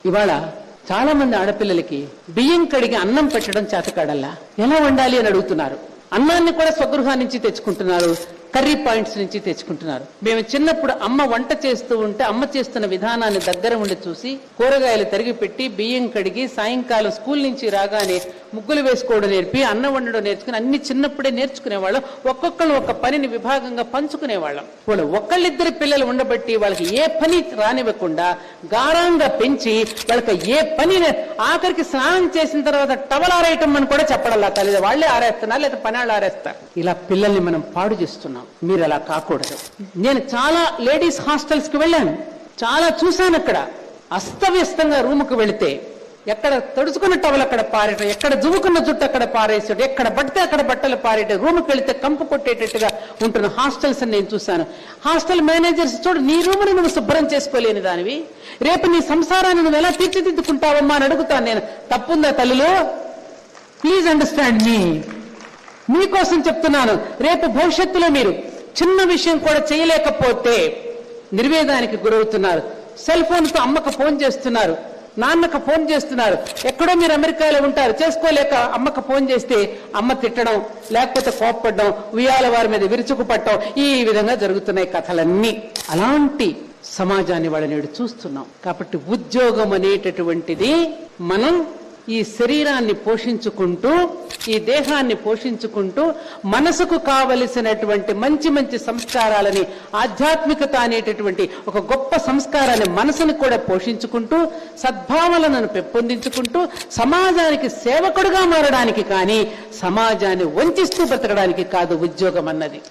ఇవాళ చాలా మంది ఆడపిల్లలకి బియ్యం కడిగి అన్నం పెట్టడం చేతకాడల్లా ఎలా వండాలి అని అడుగుతున్నారు. అన్నాన్ని కూడా స్వగృహా నుంచి తెచ్చుకుంటున్నారు, కర్రీ పాయింట్స్ నుంచి తెచ్చుకుంటున్నారు. మేము చిన్నప్పుడు అమ్మ వంట చేస్తూ ఉంటే అమ్మ చేస్తున్న విధానాన్ని దగ్గర ఉండి చూసి కూరగాయలు తరిగి పెట్టి బియ్యం కడిగి సాయంకాలం స్కూల్ నుంచి రాగానే ముగ్గులు వేసుకోవడం నేర్పి అన్నం వండడం నేర్చుకుని అన్ని చిన్నప్పుడే నేర్చుకునేవాళ్ళం. ఒక్కొక్కళ్ళు ఒక పనిని విభాగంగా పంచుకునేవాళ్ళం. వాళ్ళు ఒకళ్ళిద్దరి పిల్లలు ఉండబట్టి వాళ్ళకి ఏ పని రానివ్వకుండా గారంగా పెంచి వాళ్ళకి ఏ పని ఆఖరికి స్నానం చేసిన తర్వాత టవల్ ఆరేయటం అని కూడా చెప్పడల్లా తల్లి వాళ్ళే ఆరేస్తున్నారు లేదా పనాళ్ళు ఆరేస్తారు. ఇలా పిల్లల్ని మనం పాడు చేస్తున్నాం. మీరు అలా కాకూడదు. నేను చాలా లేడీస్ హాస్టల్స్ కి వెళ్ళాను, చాలా చూశాను. అక్కడ అస్తవ్యస్తంగా రూముకు వెళితే ఎక్కడ తడుచుకున్న టవల్ అక్కడ పారేయటం, ఎక్కడ జువుకున్న జుట్టు అక్కడ పారేసేటం, ఎక్కడ పడితే అక్కడ బట్టలు పారేయటం, రూముకి వెళితే కంపు కొట్టేటట్టుగా ఉంటున్న హాస్టల్స్ అని నేను చూశాను. హాస్టల్ మేనేజర్స్ చూడు, నీ రూముని నువ్వు శుభ్రం చేసుకోలేని దానివి, రేపు నీ సంసారాన్ని నువ్వు ఎలా తీర్చిదిద్దుకుంటావమ్మా అని అడుగుతాను నేను. తప్పుందా తల్లులు? ప్లీజ్ అండర్స్టాండ్ మీ. మీకోసం చెప్తున్నాను. రేపు భవిష్యత్తులో మీరు చిన్న విషయం కూడా చేయలేకపోతే నిర్వేదానికి గురవుతున్నారు. సెల్ ఫోన్ తో అమ్మకు ఫోన్ చేస్తున్నారు, నాన్నకు ఫోన్ చేస్తున్నారు. ఎక్కడో మీరు అమెరికాలో ఉంటారు, చేసుకోలేక అమ్మకు ఫోన్ చేస్తే అమ్మ తిట్టడం, లేకపోతే కోప్పడడం, ఉయ్యాల వారి మీద విరుచుకుపట్టడం, ఈ విధంగా జరుగుతున్నాయి కథలన్నీ. అలాంటి సమాజాన్ని వాళ్ళ నేడు చూస్తున్నాం. కాబట్టి ఉద్యోగం అనేటటువంటిది మనం ఈ శరీరాన్ని పోషించుకుంటూ, ఈ దేహాన్ని పోషించుకుంటూ, మనసుకు కావలసినటువంటి మంచి మంచి సంస్కారాలని, ఆధ్యాత్మికత అనేటటువంటి ఒక గొప్ప సంస్కారాన్ని మనసుని కూడా పోషించుకుంటూ, సద్భావనలను పెంపొందించుకుంటూ సమాజానికి సేవకుడుగా మారడానికి కానీ సమాజాన్ని వంచిస్తూ బ్రతకడానికి కాదు ఉద్యోగం అన్నది.